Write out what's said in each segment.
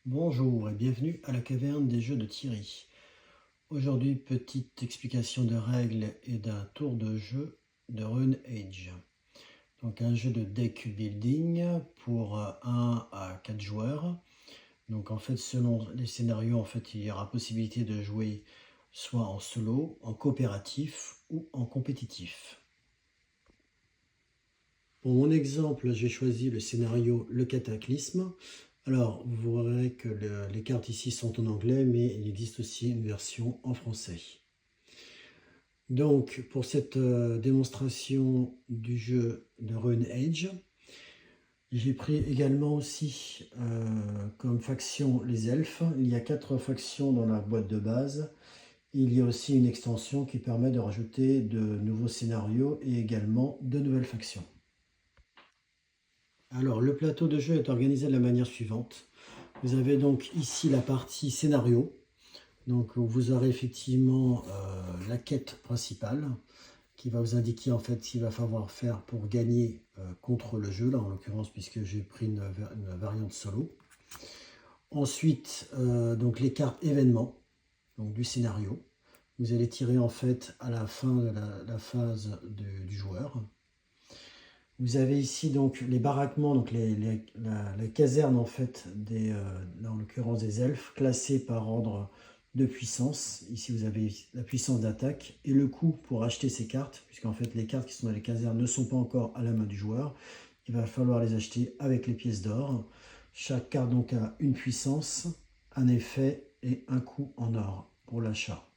Bonjour et bienvenue à la caverne des jeux de Thierry. Aujourd'hui, petite explication de règles et d'un tour de jeu de Rune Age. Donc un jeu de deck building pour 1 à 4 joueurs. Donc en fait, selon les scénarios, il y aura possibilité de jouer soit en solo, en coopératif ou en compétitif. Pour mon exemple, j'ai choisi le scénario Le Cataclysme. Alors, vous verrez que les cartes ici sont en anglais, mais il existe aussi une version en français. Donc, pour cette démonstration du jeu de Rune Age, j'ai pris également aussi comme faction les elfes. Il y a 4 factions dans la boîte de base. Il y a aussi une extension qui permet de rajouter de nouveaux scénarios et également de nouvelles factions. Alors, le plateau de jeu est organisé de la manière suivante. Vous avez donc ici la partie scénario. Donc, vous aurez effectivement la quête principale qui va vous indiquer en fait ce qu'il va falloir faire pour gagner contre le jeu, là en l'occurrence, puisque j'ai pris une variante solo. Ensuite, donc les cartes événements donc du scénario. Vous allez tirer en fait à la fin de la phase du joueur. Vous avez ici donc les baraquements, donc la caserne en fait, en l'occurrence des elfes, classés par ordre de puissance. Ici vous avez la puissance d'attaque et le coût pour acheter ces cartes, puisqu'en fait les cartes qui sont dans les casernes ne sont pas encore à la main du joueur. Il va falloir les acheter avec les pièces d'or. Chaque carte donc a une puissance, un effet et un coût en or pour l'achat.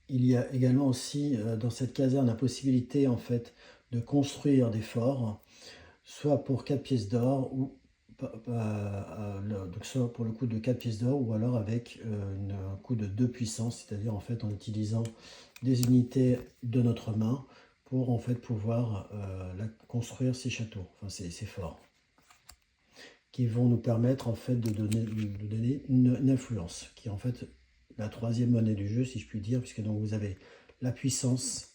Il y a également aussi dans cette caserne la possibilité en fait de construire des forts, soit pour 4 pièces d'or, ou donc soit pour le coût de 4 pièces d'or, ou alors avec un coût de 2 puissances, c'est-à-dire en fait en utilisant des unités de notre main pour en fait pouvoir construire ces châteaux, enfin ces forts, qui vont nous permettre en fait de donner une influence, qui est en fait la troisième monnaie du jeu, si je puis dire, puisque donc vous avez la puissance,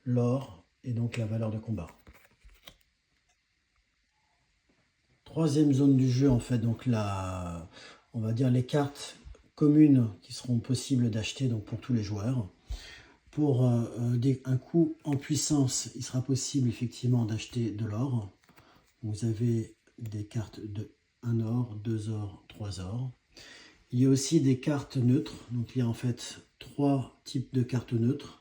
l'or et donc la valeur de combat. Troisième zone du jeu, en fait, donc on va dire les cartes communes qui seront possibles d'acheter donc pour tous les joueurs. Pour un coût en puissance, il sera possible effectivement d'acheter de l'or. Vous avez des cartes de 1 or, 2 or, 3 or. Il y a aussi des cartes neutres, donc il y a en fait 3 types de cartes neutres.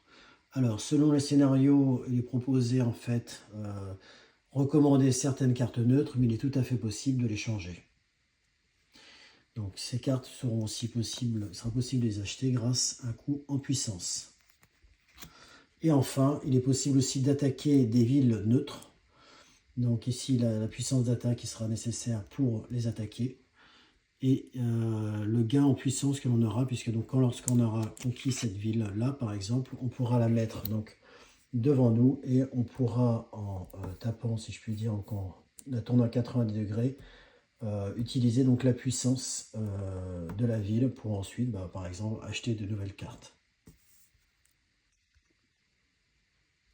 Alors, selon les scénarios, il est proposé en fait recommander certaines cartes neutres, mais il est tout à fait possible de les changer. Donc, ces cartes seront aussi possibles, il sera possible de les acheter grâce à un coût en puissance. Et enfin, il est possible aussi d'attaquer des villes neutres. Donc ici, la puissance d'attaque qui sera nécessaire pour les attaquer. Et le gain en puissance que l'on aura, puisque donc lorsqu'on aura conquis cette ville-là, par exemple, on pourra la mettre donc devant nous et on pourra, en tapant, si je puis dire, en la tournant à 90 degrés, utiliser donc la puissance de la ville pour ensuite, par exemple, acheter de nouvelles cartes.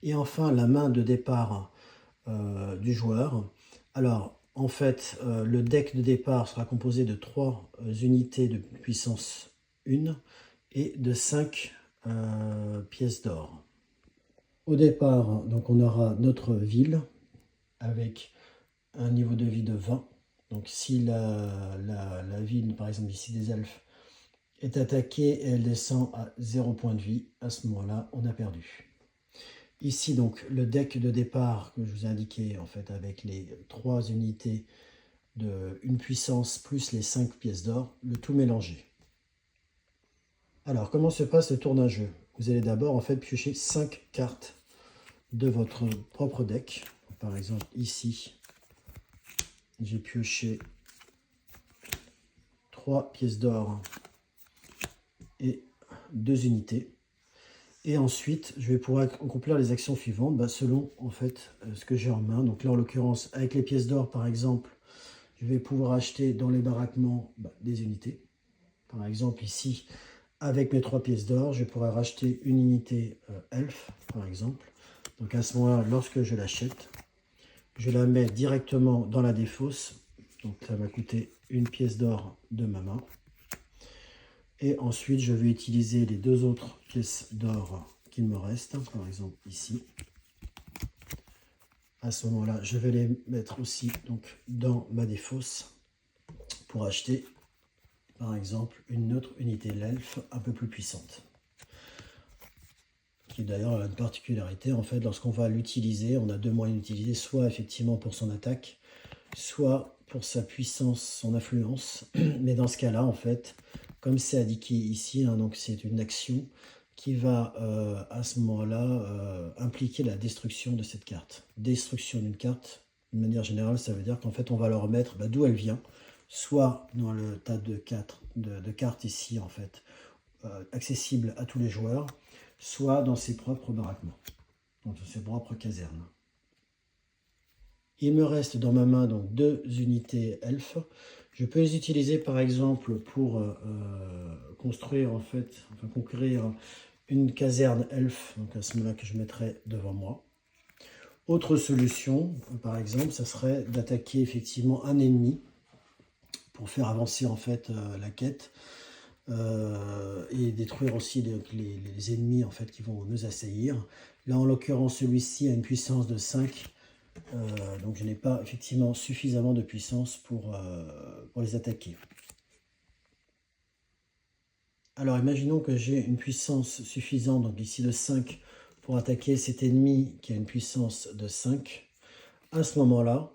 Et enfin, la main de départ du joueur. Alors, en fait, le deck de départ sera composé de 3 unités de puissance 1 et de 5 pièces d'or. Au départ, donc, on aura notre ville avec un niveau de vie de 20. Donc si la ville, par exemple ici des elfes, est attaquée et elle descend à 0 point de vie, à ce moment-là, on a perdu. Ici, donc, le deck de départ que je vous ai indiqué, en fait, avec les 3 unités de une puissance plus les 5 pièces d'or, le tout mélangé. Alors, comment se passe le tour d'un jeu? Vous allez d'abord, en fait, piocher 5 cartes de votre propre deck. Par exemple, ici, j'ai pioché 3 pièces d'or et 2 unités. Et ensuite, je vais pouvoir accomplir les actions suivantes selon en fait ce que j'ai en main. Donc là, en l'occurrence, avec les pièces d'or, par exemple, je vais pouvoir acheter dans les baraquements des unités. Par exemple, ici, avec mes 3 pièces d'or, je pourrais racheter une unité elfe, par exemple. Donc à ce moment-là, lorsque je l'achète, je la mets directement dans la défausse. Donc ça m'a coûté une pièce d'or de ma main. Et ensuite, je vais utiliser les 2 autres pièces d'or qu'il me reste, par exemple ici. À ce moment-là, je vais les mettre aussi donc, dans ma défausse pour acheter, par exemple, une autre unité de l'elfe un peu plus puissante. Qui d'ailleurs a une particularité, en fait, lorsqu'on va l'utiliser, on a 2 moyens d'utiliser, soit effectivement pour son attaque, soit pour sa puissance, son influence. Mais dans ce cas-là, en fait, comme c'est indiqué ici, hein, donc c'est une action qui va à ce moment-là impliquer la destruction de cette carte. Destruction d'une carte, de manière générale, ça veut dire qu'en fait on va le remettre d'où elle vient, soit dans le tas de cartes ici, en fait, accessible à tous les joueurs, soit dans ses propres baraquements, dans ses propres casernes. Il me reste dans ma main donc 2 unités elfes. Je peux les utiliser par exemple pour construire en fait, enfin conquérir une caserne elfe, donc à ce moment-là que je mettrai devant moi. Autre solution, par exemple, ça serait d'attaquer effectivement un ennemi pour faire avancer en fait la quête et détruire aussi les ennemis en fait qui vont nous assaillir. Là en l'occurrence celui-ci a une puissance de 5. Donc je n'ai pas effectivement suffisamment de puissance pour les attaquer. Alors imaginons que j'ai une puissance suffisante, donc ici de 5, pour attaquer cet ennemi qui a une puissance de 5. À ce moment-là,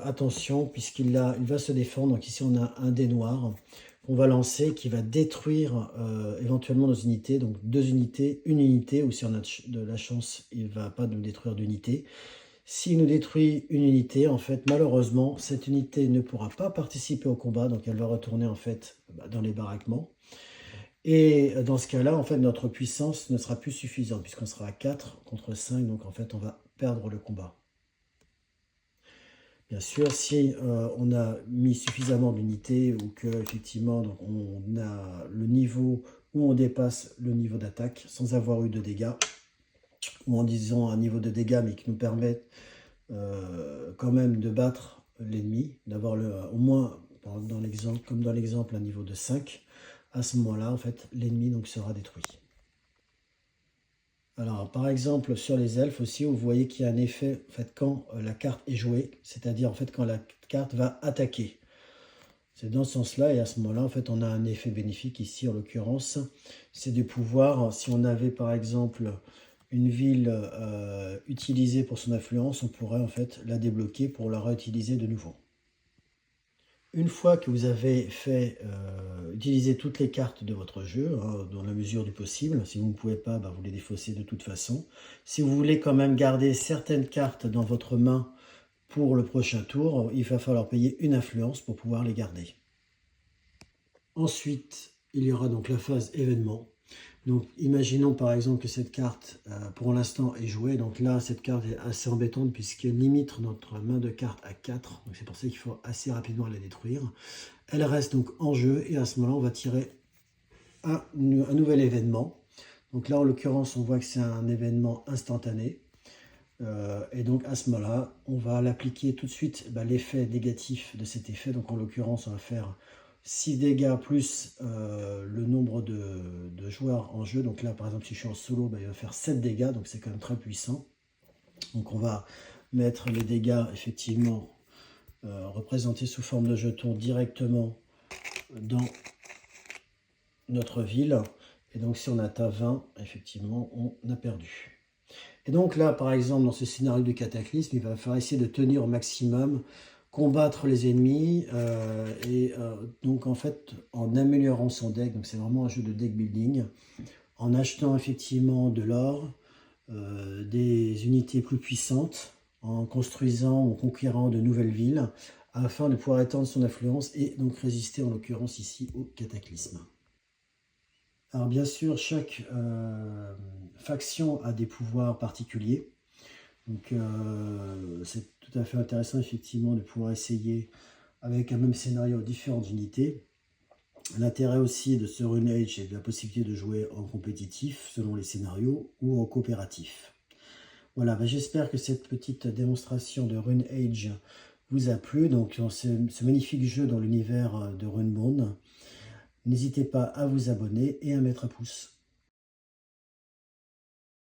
attention, puisqu'il va se défendre, donc ici on a un dé noir qu'on va lancer qui va détruire éventuellement nos unités, donc 2 unités, une unité, ou si on a de la chance, il ne va pas nous détruire d'unité. S'il nous détruit une unité, en fait, malheureusement, cette unité ne pourra pas participer au combat, donc elle va retourner en fait dans les baraquements. Et dans ce cas-là, en fait, notre puissance ne sera plus suffisante, puisqu'on sera à 4 contre 5, donc en fait, on va perdre le combat. Bien sûr, si on a mis suffisamment d'unités, ou que effectivement donc on a le niveau où on dépasse le niveau d'attaque sans avoir eu de dégâts, ou en disant un niveau de dégâts, mais qui nous permettent quand même de battre l'ennemi, d'avoir au moins, dans l'exemple, comme dans l'exemple, un niveau de 5, à ce moment-là, en fait, l'ennemi donc sera détruit. Alors, par exemple, sur les elfes aussi, vous voyez qu'il y a un effet en fait, quand la carte est jouée, c'est-à-dire en fait quand la carte va attaquer. C'est dans ce sens-là, et à ce moment-là, en fait, on a un effet bénéfique ici, en l'occurrence, c'est de pouvoir, si on avait par exemple une ville utilisée pour son influence, on pourrait en fait la débloquer pour la réutiliser de nouveau. Une fois que vous avez fait utiliser toutes les cartes de votre jeu, hein, dans la mesure du possible, si vous ne pouvez pas, vous les défaussez de toute façon. Si vous voulez quand même garder certaines cartes dans votre main pour le prochain tour, il va falloir payer une influence pour pouvoir les garder. Ensuite, il y aura donc la phase événement. Donc, imaginons par exemple que cette carte, pour l'instant, est jouée. Donc là, cette carte est assez embêtante puisqu'elle limite notre main de cartes à 4. Donc c'est pour ça qu'il faut assez rapidement la détruire. Elle reste donc en jeu et à ce moment-là, on va tirer un nouvel événement. Donc là, en l'occurrence, on voit que c'est un événement instantané. Et donc à ce moment-là, on va l'appliquer tout de suite l'effet négatif de cet effet. Donc en l'occurrence, on va faire 6 dégâts plus le nombre de joueurs en jeu. Donc là, par exemple, si je suis en solo, il va faire 7 dégâts, donc c'est quand même très puissant. Donc on va mettre les dégâts, effectivement, représentés sous forme de jetons directement dans notre ville. Et donc si on atteint 20, effectivement, on a perdu. Et donc là, par exemple, dans ce scénario du cataclysme, il va falloir essayer de tenir au maximum, combattre les ennemis, donc en fait, en améliorant son deck, donc c'est vraiment un jeu de deck building, en achetant effectivement de l'or, des unités plus puissantes, en construisant ou conquérant de nouvelles villes, afin de pouvoir étendre son influence et donc résister en l'occurrence ici au cataclysme. Alors bien sûr, chaque faction a des pouvoirs particuliers. Donc c'est tout à fait intéressant effectivement de pouvoir essayer avec un même scénario différentes unités. L'intérêt aussi de ce Rune Age est de la possibilité de jouer en compétitif selon les scénarios ou en coopératif. Voilà, j'espère que cette petite démonstration de Rune Age vous a plu, donc dans ce magnifique jeu dans l'univers de Runebound. N'hésitez pas à vous abonner et à mettre un pouce.